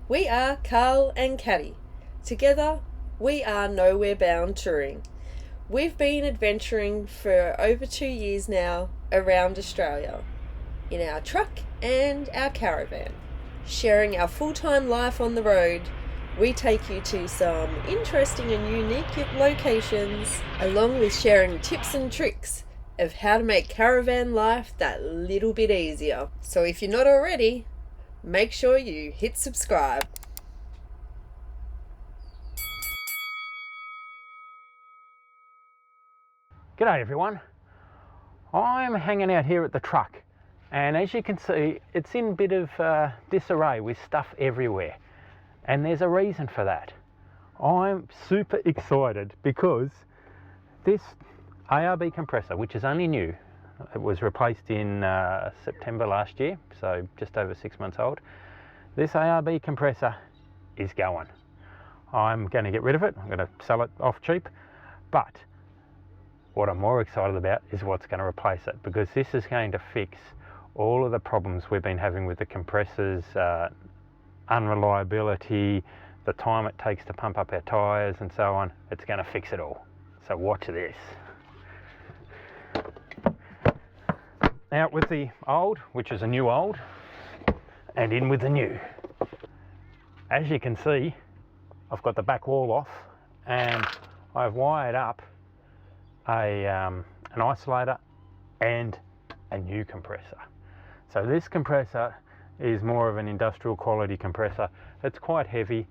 We are Karl and Caddy. Together, we are Nowhere Bound Touring. We've been adventuring for over 2 years now around Australia in our truck and our caravan. Sharing our full-time life on the road, we take you to some interesting and unique locations, along with sharing tips and tricks of how to make caravan life that little bit easier. So if you're not already, make sure you hit subscribe. G'day everyone, I'm hanging out here at the truck, and as you can see it's in a bit of disarray with stuff everywhere, and there's a reason for that. I'm super excited because this ARB compressor, which is only new, it was replaced in September last year, so just over 6 months old. This ARB compressor is going. I'm going to get rid of it, I'm going to sell it off cheap, but what I'm more excited about is what's going to replace it, because this is going to fix all of the problems we've been having with the compressors, unreliability, the time it takes to pump up our tyres and so on. It's going to fix it all. So watch this. Out with the old, which is a new old, and in with the new. As you can see, I've got the back wall off and I've wired up an isolator and a new compressor. So this compressor is more of an industrial quality compressor. It's quite heavy.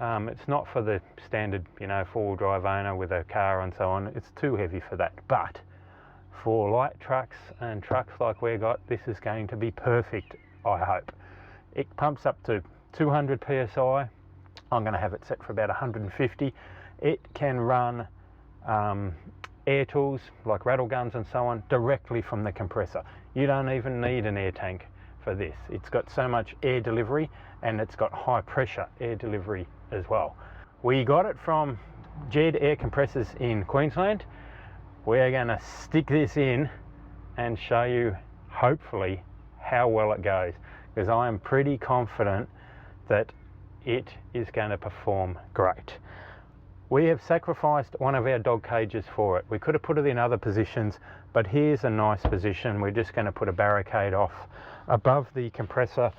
It's not for the standard, four-wheel drive owner with a car and so on. It's too heavy for that. But for light trucks and trucks like we got, this is going to be perfect, I hope. It pumps up to 200 psi. I'm going to have it set for about 150. It can run air tools like rattle guns and so on directly from the compressor. You don't even need an air tank for this. It's got so much air delivery, and it's got high pressure air delivery as well. We got it from Jedair Compressors in Queensland. We're going to stick this in and show you hopefully how well it goes, because I am pretty confident that it is going to perform great. We have sacrificed one of our dog cages for it. We could have put it in other positions, but here's a nice position. We're just going to put a barricade off above the compressor.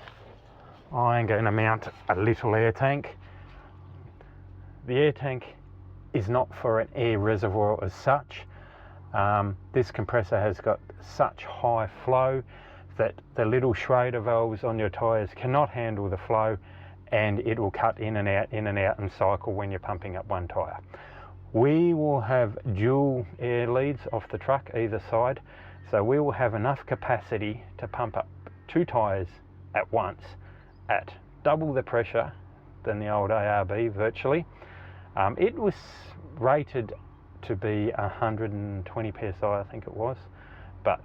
I'm going to mount a little air tank. The air tank is not for an air reservoir as such. This compressor has got such high flow that the little Schrader valves on your tyres cannot handle the flow, and it will cut in and out and cycle when you're pumping up one tyre. We will have dual air leads off the truck either side, so we will have enough capacity to pump up 2 tyres at once at double the pressure than the old ARB virtually. It was rated to be 120 psi, I think it was, but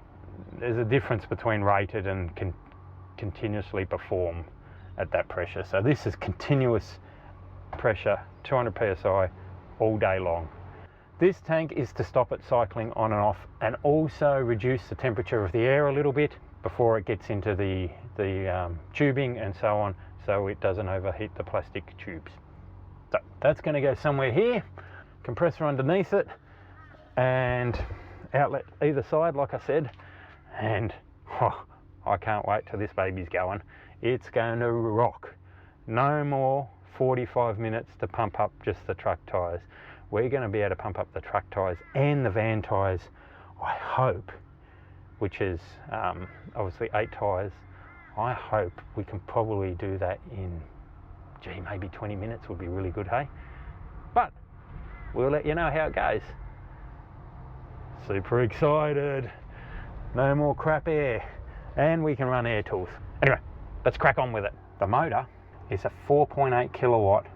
there's a difference between rated and continuously perform at that pressure. So this is continuous pressure, 200 psi all day long. This tank is to stop it cycling on and off, and also reduce the temperature of the air a little bit before it gets into the tubing and so on, so it doesn't overheat the plastic tubes. So that's going to go somewhere here, compressor underneath it, and outlet either side like I said, and I can't wait till this baby's going. It's going to rock. No more 45 minutes to pump up just the truck tyres. We're going to be able to pump up the truck tyres and the van tyres, I hope, which is obviously 8 tyres. I hope we can probably do that in, maybe 20 minutes would be really good, hey? But we'll let you know how it goes. Super excited. No more crap air. And we can run air tools. Anyway, let's crack on with it. The motor is a 4.8 kilowatt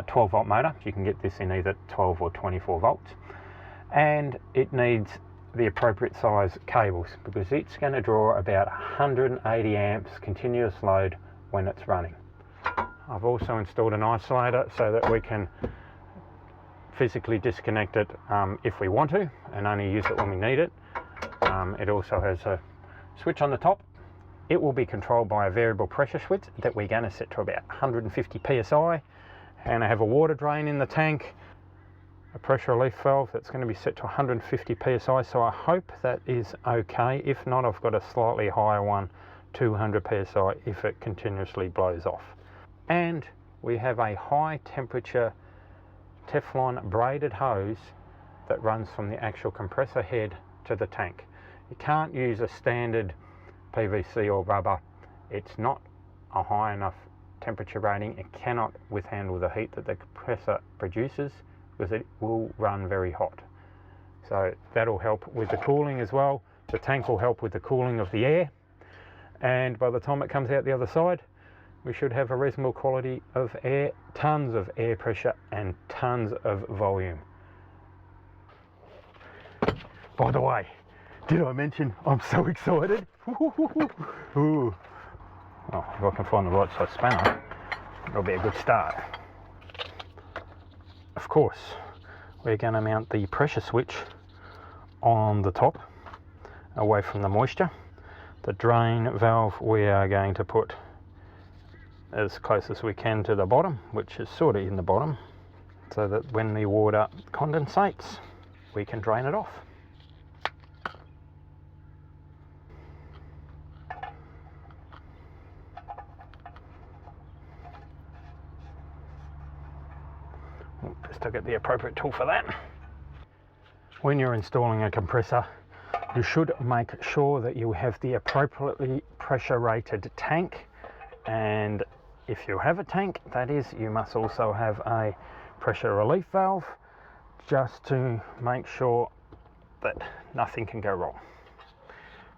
12 volt motor. You can get this in either 12 or 24 volts. And it needs the appropriate size cables, because it's going to draw about 180 amps continuous load when it's running. I've also installed an isolator so that we can physically disconnect it if we want to, and only use it when we need it. It also has a switch on the top It will be controlled by a variable pressure switch that we're going to set to about 150 psi, and I have a water drain in the tank, a pressure relief valve that's going to be set to 150 psi, so I hope that is okay. If not, I've got a slightly higher one, 200 psi, if it continuously blows off. And we have a high temperature Teflon braided hose that runs from the actual compressor head to the tank. You can't use a standard PVC or rubber. It's not a high enough temperature rating. It cannot withstand the heat that the compressor produces, because it will run very hot. So that'll help with the cooling as well. The tank will help with the cooling of the air, and by the time it comes out the other side, we should have a reasonable quality of air, tons of air pressure and tons of volume. By the way, did I mention I'm so excited? Ooh. Oh, if I can find the right size spanner, it'll be a good start. Of course, we're going to mount the pressure switch on the top, away from the moisture. The drain valve we are going to put as close as we can to the bottom, which is sort of in the bottom, so that when the water condensates, we can drain it off. Just to get the appropriate tool for that. When you're installing a compressor, you should make sure that you have the appropriately pressure rated tank, and if you have a tank, that is, you must also have a pressure relief valve, just to make sure that nothing can go wrong.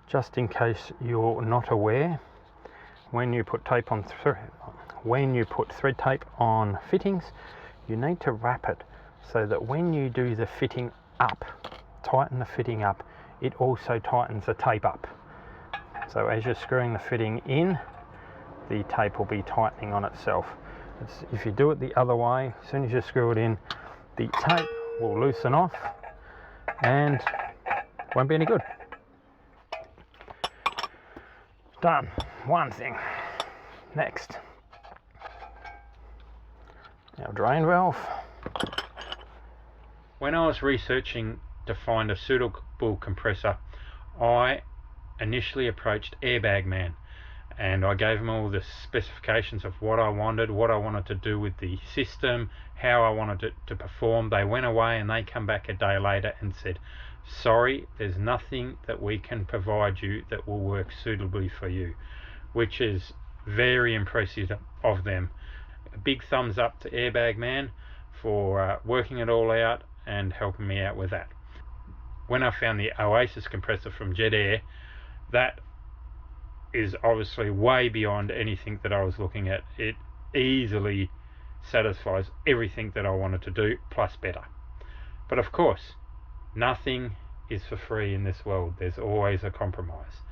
Just in case you're not aware, when you put thread tape on fittings, you need to wrap it so that when you do the fitting up, tighten the fitting up, it also tightens the tape up. So as you're screwing the fitting in, the tape will be tightening on itself. If you do it the other way, as soon as you screw it in, the tape will loosen off and won't be any good. Done. One thing. Next, our drain valve. When I was researching to find a suitable compressor, I initially approached Airbag Man, and I gave them all the specifications of what I wanted to do with the system, how I wanted it to perform. They went away and they come back a day later and said, sorry, there's nothing that we can provide you that will work suitably for you, which is very impressive of them. A big thumbs up to Airbag Man for working it all out and helping me out with that. When I found the Oasis compressor from Jedair, that is obviously way beyond anything that I was looking at. It easily satisfies everything that I wanted to do, plus better. But of course, nothing is for free in this world. There's always a compromise.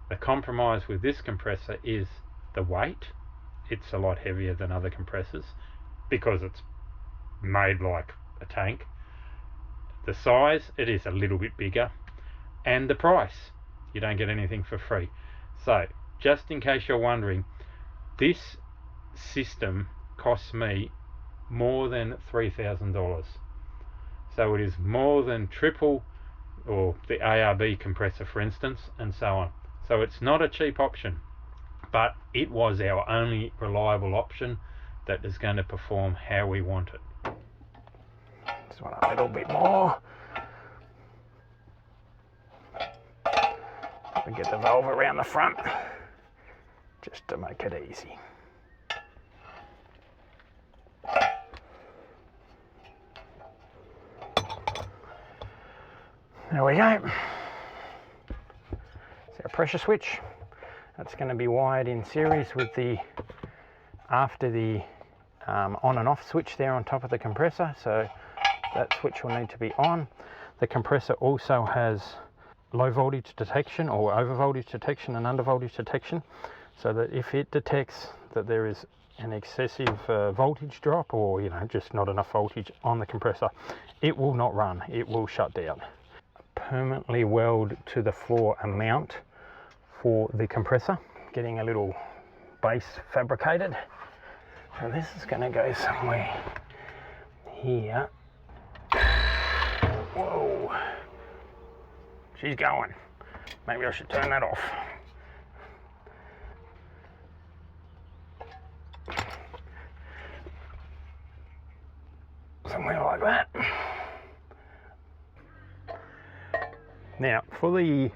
The compromise with this compressor is the weight. It's a lot heavier than other compressors because it's made like a tank. The size, it is a little bit bigger, and the price, you don't get anything for free. So just in case you're wondering, this system costs me more than $3,000. So it is more than triple, or the ARB compressor for instance, and so on. So it's not a cheap option, but it was our only reliable option that is going to perform how we want it. Just want a little bit more. We get the valve around the front just to make it easy. There we go. It's our pressure switch. That's going to be wired in series with the after the on and off switch there on top of the compressor, so that switch will need to be on. The compressor also has low voltage detection, or over voltage detection and under voltage detection, so that if it detects that there is an excessive voltage drop, or just not enough voltage on the compressor, it will not run, it will shut down. Permanently weld to the floor a mount for the compressor getting a little base fabricated. So this is going to go somewhere here. Whoa, she's going. Maybe I should turn that off. Somewhere like that. Now, for the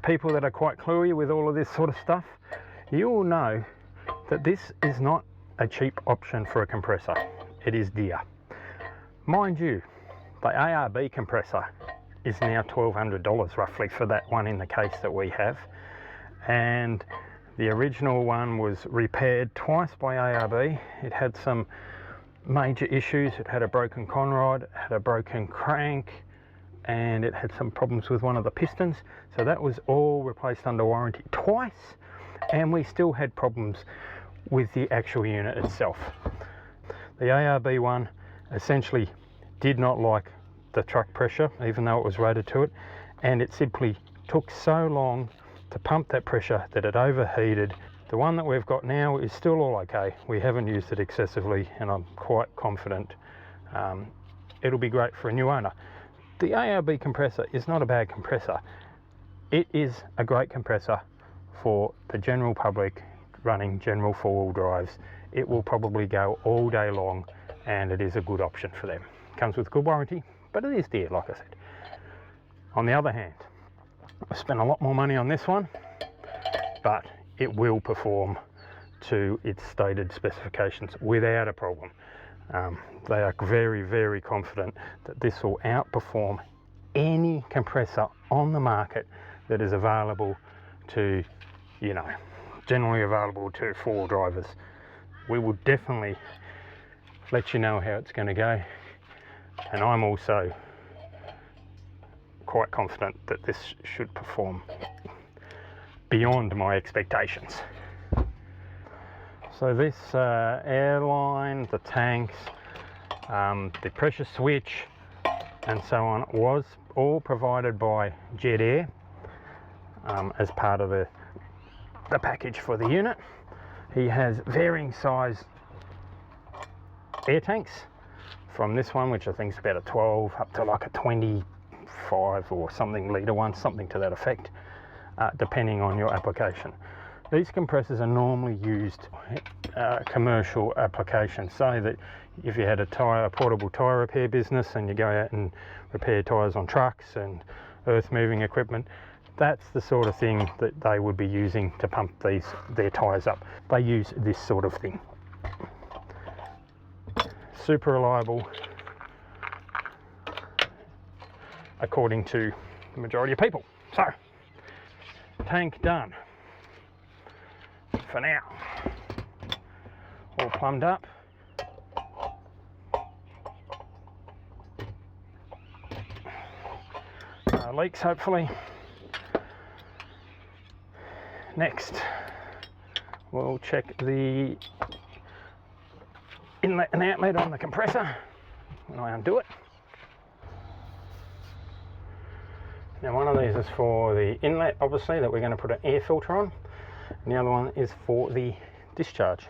people that are quite cluey with all of this sort of stuff, you will know that this is not a cheap option for a compressor. It is dear. Mind you, the ARB compressor is now $1,200 roughly for that one in the case that we have, and the original one was repaired twice by ARB. It had some major issues. It had a broken conrod, it had a broken crank, and it had some problems with one of the pistons. So that was all replaced under warranty twice, and we still had problems with the actual unit itself. The ARB one essentially did not like the truck pressure, even though it was rated to it, and it simply took so long to pump that pressure that it overheated. The one that we've got now is still all okay. We haven't used it excessively, and I'm quite confident it'll be great for a new owner. The ARB compressor is not a bad compressor. It is a great compressor for the general public running general four-wheel drives. It will probably go all day long, and it is a good option for them. Comes with good warranty, but it is dear, like I said. On the other hand, I spent a lot more money on this one, but it will perform to its stated specifications without a problem. They are very, very confident that this will outperform any compressor on the market that is available to, you know, generally available to four-wheel drivers. We will definitely let you know how it's going to go, and I'm also quite confident that this should perform beyond my expectations. So this airline, the tanks, the pressure switch and so on was all provided by Jedair as part of the package for the unit. He has varying size air tanks, from this one, which I think is about a 12 up to like a 25 or something litre one, something to that effect, depending on your application. These compressors are normally used commercial applications, so that if you had a portable tyre repair business and you go out and repair tyres on trucks and earth moving equipment, that's the sort of thing that they would be using to pump their tyres up. They use this sort of thing. Super reliable, according to the majority of people. So, tank done for now. All plumbed up. No leaks, hopefully. Next, we'll check the inlet and outlet on the compressor when I undo it. Now, one of these is for the inlet, obviously, that we're going to put an air filter on, and the other one is for the discharge.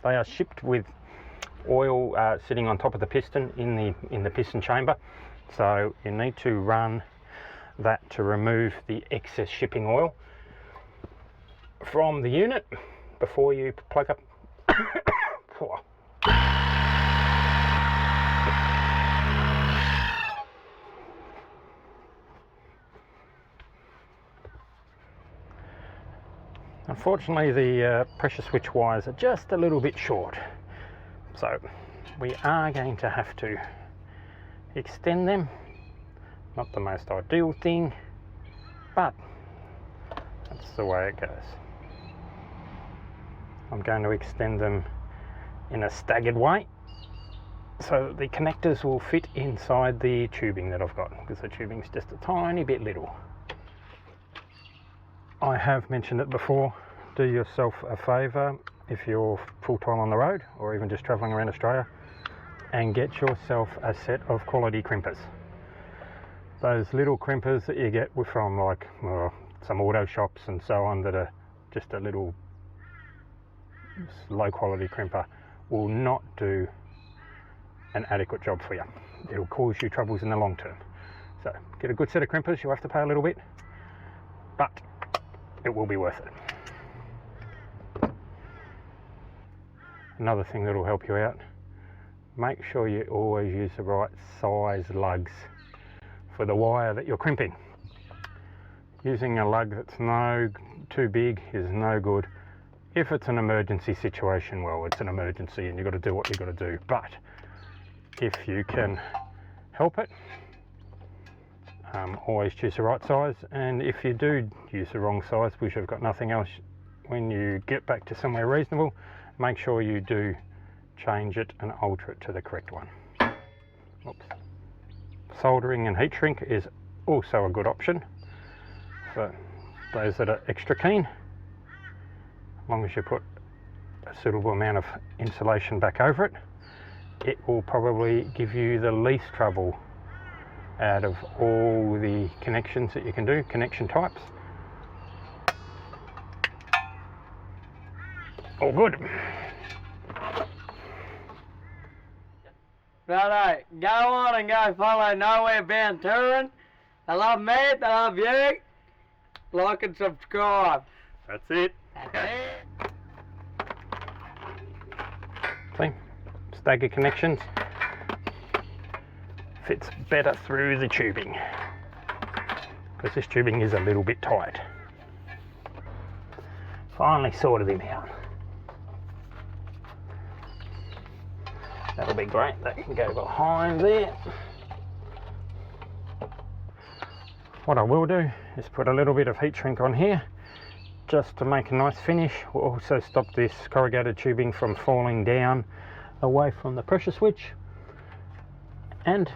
They are shipped with oil sitting on top of the piston in the piston chamber, so you need to run that to remove the excess shipping oil from the unit before you plug up. Unfortunately, the pressure switch wires are just a little bit short, so we are going to have to extend them. Not the most ideal thing, but that's the way it goes. I'm going to extend them in a staggered way so that the connectors will fit inside the tubing that I've got, because the tubing is just a tiny bit little. I have mentioned it before, do yourself a favour if you're full-time on the road or even just travelling around Australia, and get yourself a set of quality crimpers. Those little crimpers that you get from like some auto shops and so on that are just a little low quality crimper will not do an adequate job for you. It'll cause you troubles in the long term. So get a good set of crimpers. You'll have to pay a little bit, but it will be worth it. Another thing that will help you out, make sure you always use the right size lugs for the wire that you're crimping. Using a lug that's too big is no good. If it's an emergency situation, well, it's an emergency and you've got to do what you've got to do. But if you can help it, always choose the right size. And if you do use the wrong size because you've got nothing else, when you get back to somewhere reasonable, make sure you do change it and alter it to the correct one. Oops. Soldering and heat shrink is also a good option for those that are extra keen. As long as you put a suitable amount of insulation back over it, it will probably give you the least trouble out of all the connections that you can do, connection types. All good. Righto, go on and go follow Nowhere Bound Touring. I love me, I love you. Like and subscribe. That's it. That's it. See, stagger connections. Fits better through the tubing, because this tubing is a little bit tight. Finally sorted him out. That'll be great. That can go behind there. What I will do is put a little bit of heat shrink on here just to make a nice finish. We'll also stop this corrugated tubing from falling down away from the pressure switch, and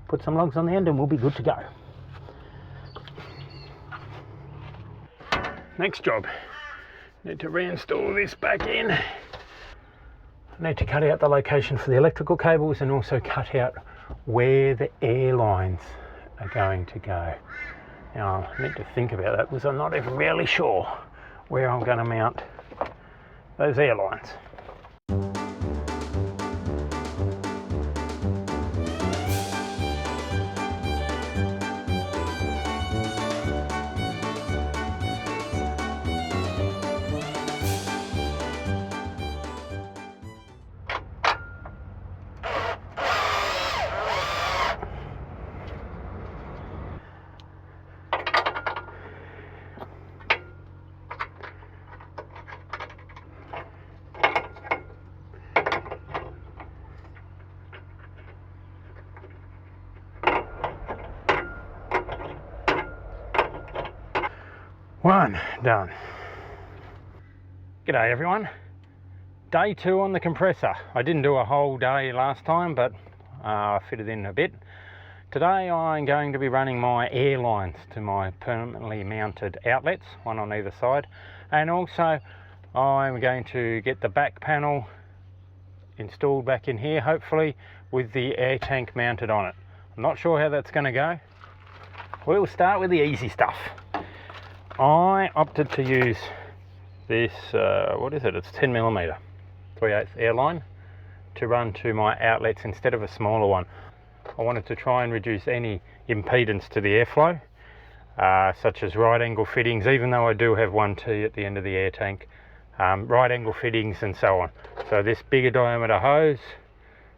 put some lugs on the end and we'll be good to go. Next job, need to reinstall this back in. I need to cut out the location for the electrical cables and also cut out where the air lines are going to go. Now I need to think about that because I'm not even really sure where I'm going to mount those air lines. One done. G'day everyone. Day 2 on the compressor. I didn't do a whole day last time, but I fitted in a bit. Today I'm going to be running my air lines to my permanently mounted outlets, one on either side, and also I'm going to get the back panel installed back in here, hopefully with the air tank mounted on it. I'm not sure how that's going to go. We'll start with the easy stuff. I opted to use this, what is it? It's 10mm 3/8 airline to run to my outlets instead of a smaller one. I wanted to try and reduce any impedance to the airflow, such as right angle fittings, even though I do have 1T at the end of the air tank, right angle fittings and so on. So this bigger diameter hose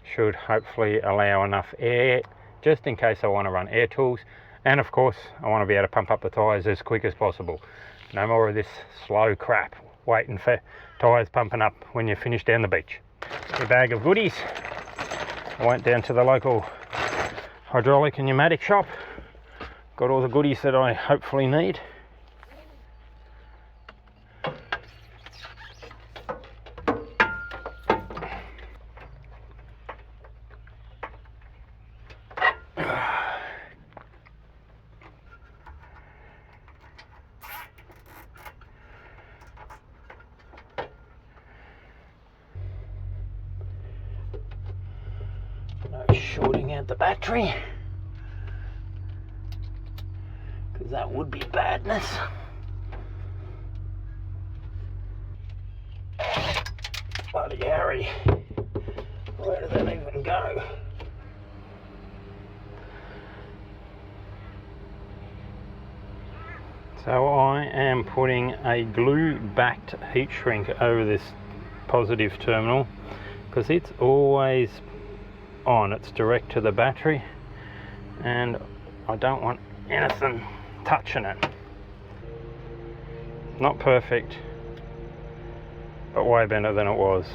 should hopefully allow enough air just in case I want to run air tools. And of course, I want to be able to pump up the tyres as quick as possible. No more of this slow crap, waiting for tyres pumping up when you finish down the beach. A bag of goodies. I went down to the local hydraulic and pneumatic shop. Got all the goodies that I hopefully need. No shorting out the battery, because that would be badness. Bloody Harry. Where does that even go? So I am putting a glue-backed heat shrink over this positive terminal because it's always on. It's direct to the battery and I don't want anything touching it. Not perfect, but way better than it was.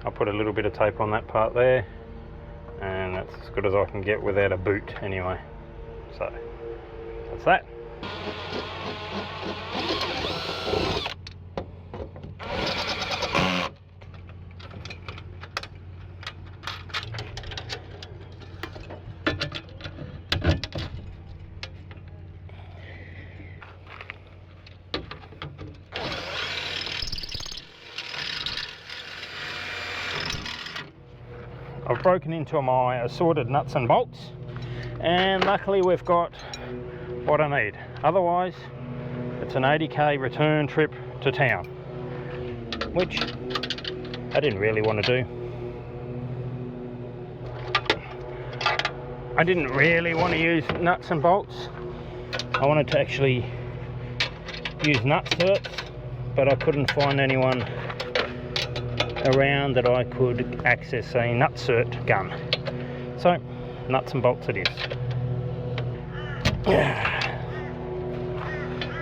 I'll put a little bit of tape on that part there, and that's as good as I can get without a boot anyway. So that's that. I've broken into my assorted nuts and bolts, and luckily we've got what I need. Otherwise it's an 80k return trip to town, which I didn't really want to do. I didn't really want to use nuts and bolts. I wanted to actually use nut certs, but I couldn't find anyone around that I could access a nut cert gun. So nuts and bolts it is.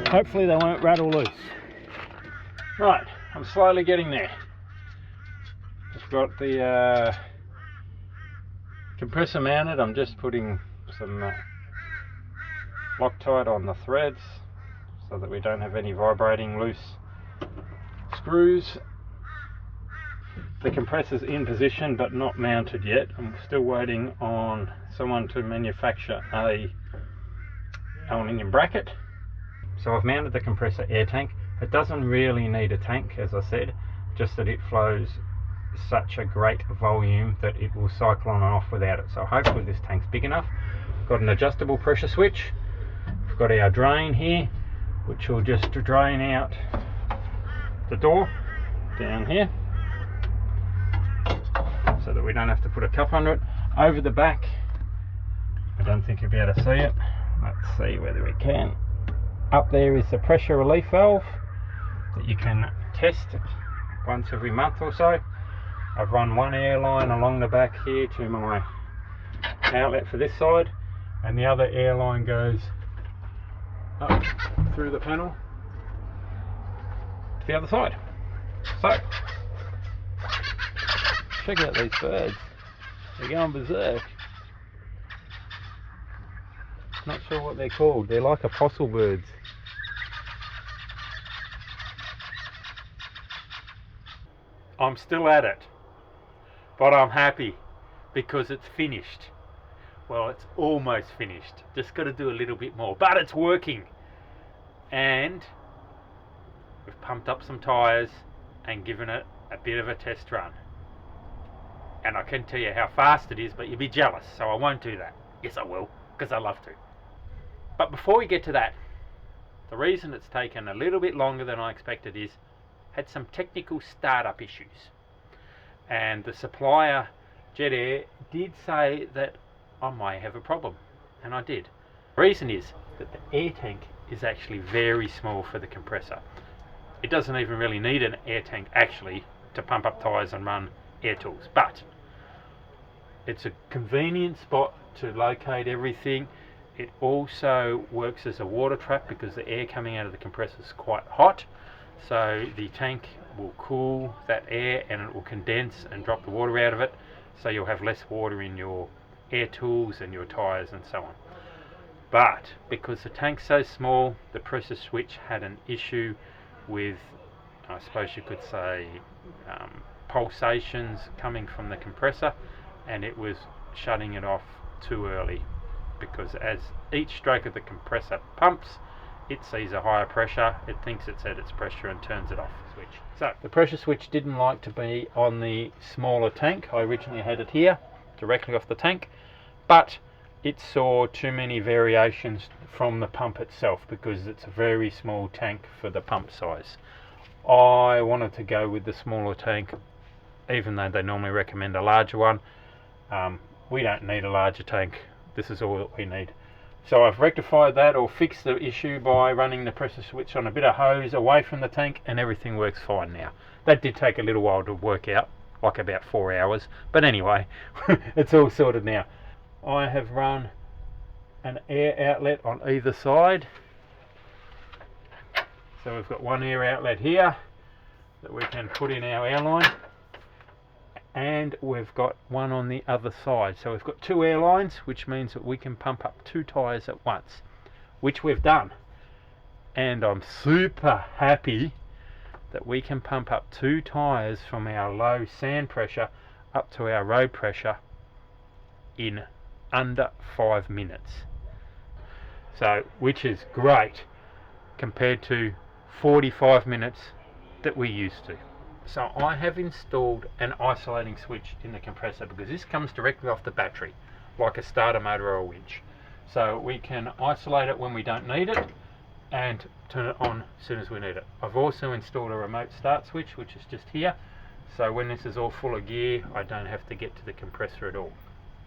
Hopefully they won't rattle loose. Right, I'm slowly getting there. I've got the compressor mounted. I'm just putting some Loctite on the threads so that we don't have any vibrating loose screws. The compressor's in position but not mounted yet. I'm still waiting on someone to manufacture a aluminium bracket. So I've mounted the compressor air tank. It doesn't really need a tank, as I said, just that it flows such a great volume that it will cycle on and off without it. So hopefully this tank's big enough. Got an adjustable pressure switch. We've got our drain here, which will just drain out the door down here, so that we don't have to put a cup under it. Over the back, I don't think you'll be able to see it. Let's see whether we can. Up there is the pressure relief valve that you can test once every month or so. I've run one air line along the back here to my outlet for this side, and the other air line goes up through the panel to the other side. So check out these birds. They're going berserk. Not sure what they're called. They're like apostle birds. I'm still at it, but I'm happy because it's finished. Well, it's almost finished. Just got to do a little bit more, but it's working. And we've pumped up some tyres and given it a bit of a test run. And I can tell you how fast it is, but you'll be jealous, so I won't do that. Yes, I will, because I love to. But before we get to that, the reason it's taken a little bit longer than I expected is had some technical startup issues. And the supplier, Jedair, did say that I might have a problem, and I did. The reason is that the air tank is actually very small for the compressor. It doesn't even really need an air tank actually to pump up tyres and run air tools, but it's a convenient spot to locate everything. It also works as a water trap because the air coming out of the compressor is quite hot, so the tank will cool that air and it will condense and drop the water out of it, so you'll have less water in your air tools and your tyres and so on. But because the tank's so small, the pressure switch had an issue with, I suppose you could say, pulsations coming from the compressor, and it was shutting it off too early, because as each stroke of the compressor pumps, it sees a higher pressure, it thinks it's at its pressure and turns it off. Switch. So the pressure switch didn't like to be on the smaller tank. I originally had it here directly off the tank, but it saw too many variations from the pump itself because it's a very small tank for the pump size. I wanted to go with the smaller tank, even though they normally recommend a larger one. We don't need a larger tank. This is all that we need. So I've rectified that, or fixed the issue, by running the pressure switch on a bit of hose away from the tank, and everything works fine now. That did take a little while to work out, like about 4 hours, but anyway, it's all sorted now. I have run an air outlet on either side. So we've got one air outlet here that we can put in our airline, and we've got one on the other side. So we've got 2 airlines, which means that we can pump up 2 tyres at once, which we've done. And I'm super happy that we can pump up 2 tyres from our low sand pressure up to our road pressure in under 5 minutes. So, which is great compared to 45 minutes that we used to. So I have installed an isolating switch in the compressor, because this comes directly off the battery, like a starter motor or a winch. So we can isolate it when we don't need it and turn it on as soon as we need it. I've also installed a remote start switch, which is just here. So when this is all full of gear, I don't have to get to the compressor at all.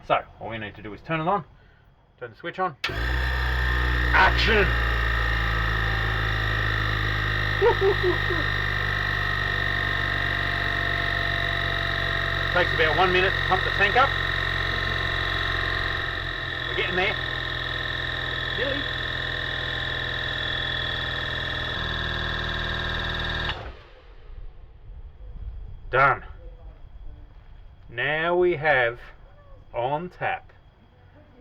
So all we need to do is turn it on, turn the switch on. Action! Takes about 1 minute to pump the tank up. We're getting there. Nearly. Done. Now we have on tap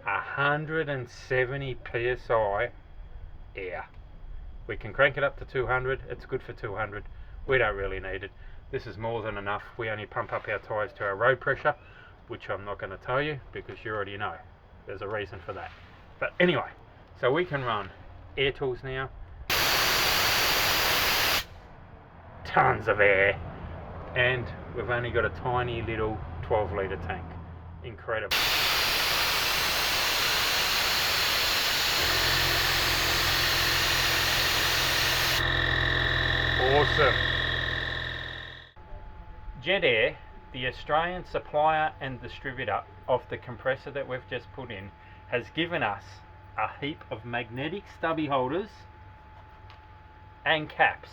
170 psi air. We can crank it up to 200. It's good for 200. We don't really need it. This is more than enough. We only pump up our tyres to our road pressure, which I'm not going to tell you because you already know. There's a reason for that. But anyway, so we can run air tools now. Tons of air. And we've only got a tiny little 12-litre tank. Incredible. Awesome. Jedair, the Australian supplier and distributor of the compressor that we've just put in, has given us a heap of magnetic stubby holders and caps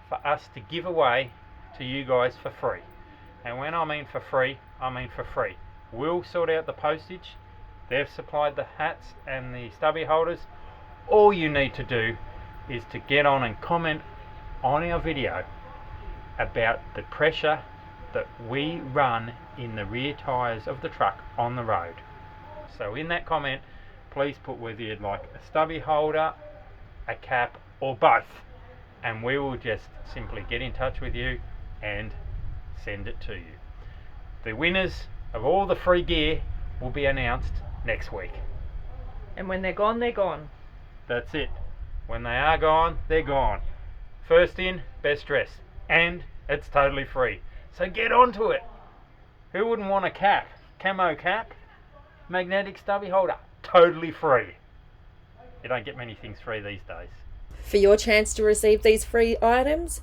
for us to give away to you guys for free. And when I mean for free, I mean for free. We'll sort out the postage. They've supplied the hats and the stubby holders. All you need to do is to get on and comment on our video about the pressure that we run in the rear tyres of the truck on the road. So in that comment, please put whether you'd like a stubby holder, a cap, or both, and we will just simply get in touch with you and send it to you. The winners of all the free gear will be announced next week. And when they're gone, they're gone. That's it. When they are gone, they're gone. First in, best dressed. And it's totally free. So get onto it. Who wouldn't want a cap? Camo cap, magnetic stubby holder, totally free. You don't get many things free these days. For your chance to receive these free items,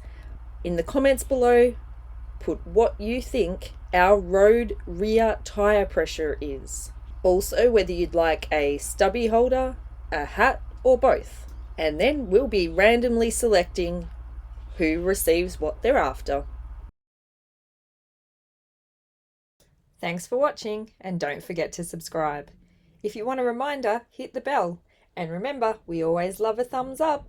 in the comments below, put what you think our road rear tyre pressure is. Also, whether you'd like a stubby holder, a hat, or both. And then we'll be randomly selecting who receives what they're after. Thanks for watching, and don't forget to subscribe. If you want a reminder, hit the bell. And remember, we always love a thumbs up.